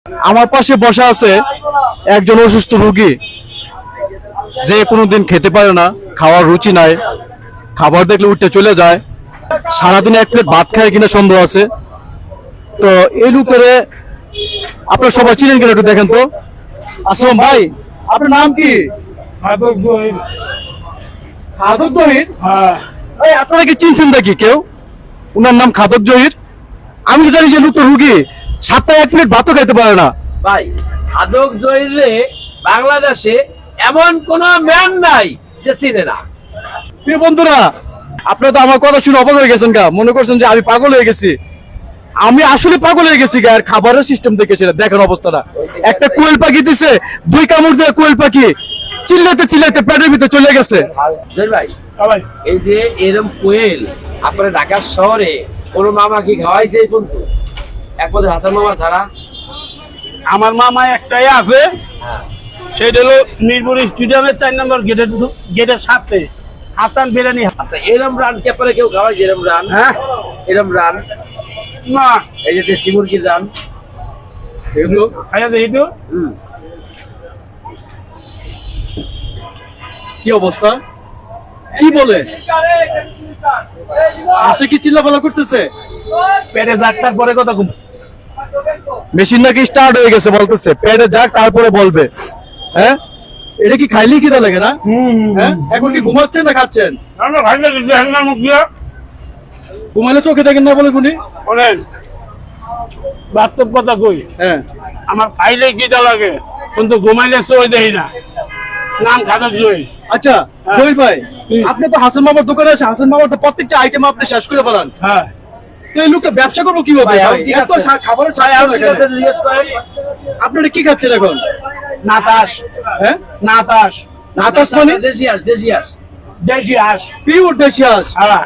আমার পাশে বসা আছে একজন অসুস্থ রোগী, যে কোনোদিন খেতে পারে না, খাওয়ার রুচি নাই, খাবার দেখলে উঠতে চলে যায়, সারাদিনে এক প্লেট ভাত খায় কিনা সন্দেহ আছে। তো এই লোকের আপনারা সবাই চিনেন কিনা একটু দেখেন তো। আসসালাম ভাই, আপনার নাম কি? খাদক জহির। খাদক জহির? হ্যাঁ। ভাই আপনারা কি চিনছেন নাকি কেউ? উনার নাম খাদক জহির। আমি তো জানি যে লোকটা রুগী, সপ্তাহে এক প্লেট ভাতও খেতে পারে না। ভাই খাদক জহিরে বাংলাদেশে এমন কোন ম্যান নাই যে চিনে না। প্রিয় বন্ধুরা, আপনারা তো আমার কথা শুনে অবাক হয়ে গেছেন গা, মনে করছেন যে আমি পাগল হয়ে গেছি। আমি আসলে পাগল হয়ে গেছি গা। আর খাবারের সিস্টেম দেখেছিলেন, দেখেন অবস্থাটা। একটা কোয়েল পাখি দিছে, 2 কামড় দিয়ে কোয়েল পাখি চিল্লাতে চিল্লাতে পেটের ভিতরে চলে গেছে। জহির ভাই, ভাই এই যে এরম কোয়েল আপনার ঢাকার শহরে কোন মামা কি খাওয়াইছে কিন্তু একমাত্র হাসান মামা ছাড়া? আমার মামা একটাই আছে, সেটা হলো মিরপুর স্টেডিয়ামের 4 নম্বর গেটের সাথে হাসান বিরিয়ানি। আচ্ছা, এরম রান কে পরে কেউ খাওয়াইছে? এরম রান, হ্যাঁ এরম রান, না এই যে দেশি মুরগির রান, এগুলো খাইয়া দেখি তো। কি অবস্থা, কি বলে? আসে কি চিল্লাপালা করতেছে? পেটে যাকটার পরে কথা কম। মেশিন নাকি স্টার্ট হয়ে গেছে বলতেছে, পেটে যাক তারপরে বলবে। হ্যাঁ, এটা কি খাইলেই খিদা লাগে না? হ্যাঁ, এখন কি ঘুমাচ্ছেন না খাচ্ছেন? আমরা ভাই না দিদি হ্যাঙ্গার মুখ দিয়া ঘুমাইলে চোখে দেখেন না বলে গুনি? বলেন বাস্তব কথা কই। হ্যাঁ, আমার খাইলে খিদা লাগে কিন্তু ঘুমাইলে চোখ দেখি না। নাম খাদক জহির। আচ্ছা জহির ভাই, আপনি তো হাসান মামার দোকানে আছে, হাসান মামার তো প্রত্যেকটা আইটেম আপনি শেষ করে ফেলান। হ্যাঁ, তো এই লোকটা ব্যবসা করবো কিভাবে? ভাই, ভাই, ঠিক এত আছে। খাবারের ভাই, স্বাদ আপনি কেন এখানে? কাছে জিজ্ঞেস করেন। আপনারা কি খাচ্ছেন এখন? নাতাস। হ্যাঁ, নাতাস নাতাস মানে? দেশি হাঁস, দেশি হাঁস। দেশি হাঁস। পিওর দেশি হাঁস। হ্যাঁ,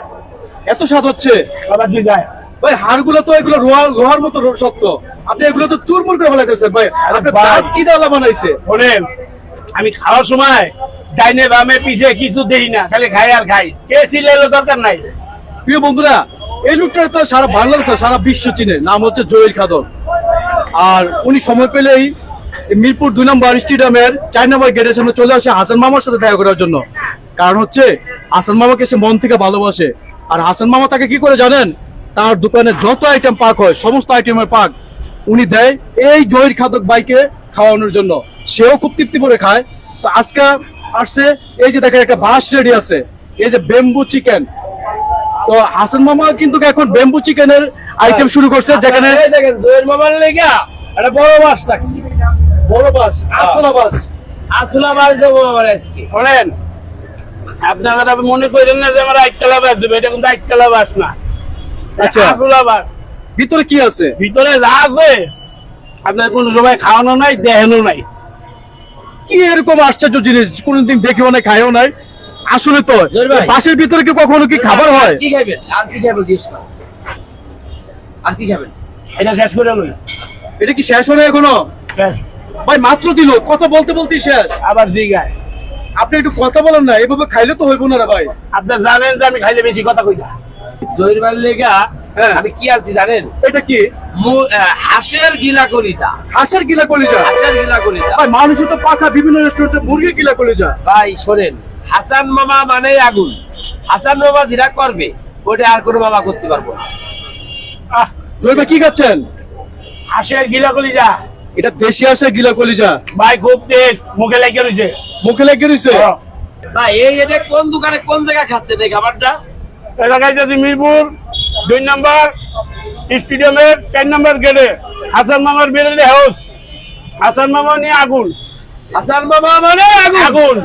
এত স্বাদ হচ্ছে আবার দিদায় ভাই। হাড়গুলো তো এগুলো লোহার মতো শক্ত, আপনি এগুলো তো চুরমুর করে ফেলাইতেছেন ভাই। আপনার ভাই। দাঁত কি দালা বানাইছে? বলেন আমি খাওয়ার সময় ডাইনে বামে পিছে কিছু দেই না, খালি খাই আর খাই। কে সিলেলো দরকার নাই। প্রিয় বন্ধুরা, এই লোকটা তো সারা বাংলাদেশ সারা বিশ্ব চিনে, নাম হচ্ছে জহির খাদক। আর উনি সময় পেলেই এই মিরপুর 2 নম্বর স্টেডিয়ামের 4 নম্বর গেটের সামনে চলে আসে হাসান মামার সাথে দেখা করার জন্য। কারণ হচ্ছে হাসান মামাকে সে মন থেকে ভালোবাসে। আর হাসান মামা তাকে কি করে জানেন? তার দোকানে যত আইটেম পাক হয়, সমস্ত আইটেমের পাক উনি দেয় এই জহির খাদক ভাইকে খাওয়ানোর জন্য। সেও খুব তৃপ্তি করে খায়। তো আজকে আসছে, এই যে দেখেন একটা বাস রেডি আছে, এই যে বেম্বু চিকেন। তো হাসান মামা কিন্তু এখন বেম্বু চিকেনের আইটেম শুরু করছে, যেখানে এই দেখেন জহির মামার লেগা একটা বড় বাস রাখছি। বড় বাস, আসলা বাস। আসলা বাস দেবো আমার আজকে। বলেন আপনারা মনে করেন না যে আমার আইতলা বাস দেবে, এটা কিন্তু আইতলা বাস না। আচ্ছা, আসলা বাস। ভিতরে কি আছে? ভিতরে যা আছে আপনার কোন সময় খাওয়ানো নাই, দেখানো নাই। কি এরকম আশ্চর্য জিনিস, কোনদিন দেখিও নাই, খাইও নাই। আসলে তো জহির ভাই। বাসের ভিতরে কি কখনো কি খাবার হয়? কি খাইবেন? আর কি খাইবেন জিজ্ঞেস করেন। আর কি খাবেন? এটা শেষ করে লই। এটা কি শেষ হলো এখনো? শেষ। ভাই মাত্র দিল, কথা বলতে বলতে শেষ। আবার জিগায়। আপনি একটু কথা বলেন না, এভাবে খাইলে তো হইব না রে ভাই। আপনি জানেন যে আমি খাইলে বেশি কথা কই না। জহির ভাইয়ের লেগা হ্যাঁ। আমি কি আছি জানেন? এটা কি? হাঁসের গিলা কলিজা। হাঁসের গিলা কলিজা? হাঁসের গিলা কলিজা। ভাই মানুষের তো পাখা, বিভিন্ন রেস্টুরেন্টে মুরগির গিলা কলিজা। ভাই শোনেন, হাসান মামা মানে আগুন। হাসান মামা যেটা করবে ওটা আর কোনো মামা করতে পারবো না। আহ, জয় ভাই কি খাচ্ছেন? হাঁসের গিলাগুলি যা। এটা দেশি হাঁসের গিলা কলিজা। ভাই খুব টেস্ট, মুখে লেগে রয়েছে। মুখে লেগে রয়েছে। ভাই এই এটা কোন দোকানে কোন জায়গায় খাচ্ছেন এই খাবারটা? এটা খাইতেছি মিরপুর 2 নম্বর স্টেডিয়ামের 4 নম্বর গেটে হাসান মামার বিরিয়ানি হাউস। হাসান মামা নিয়ে আগুন। হাসান মামা মানে আগুন। আগুন।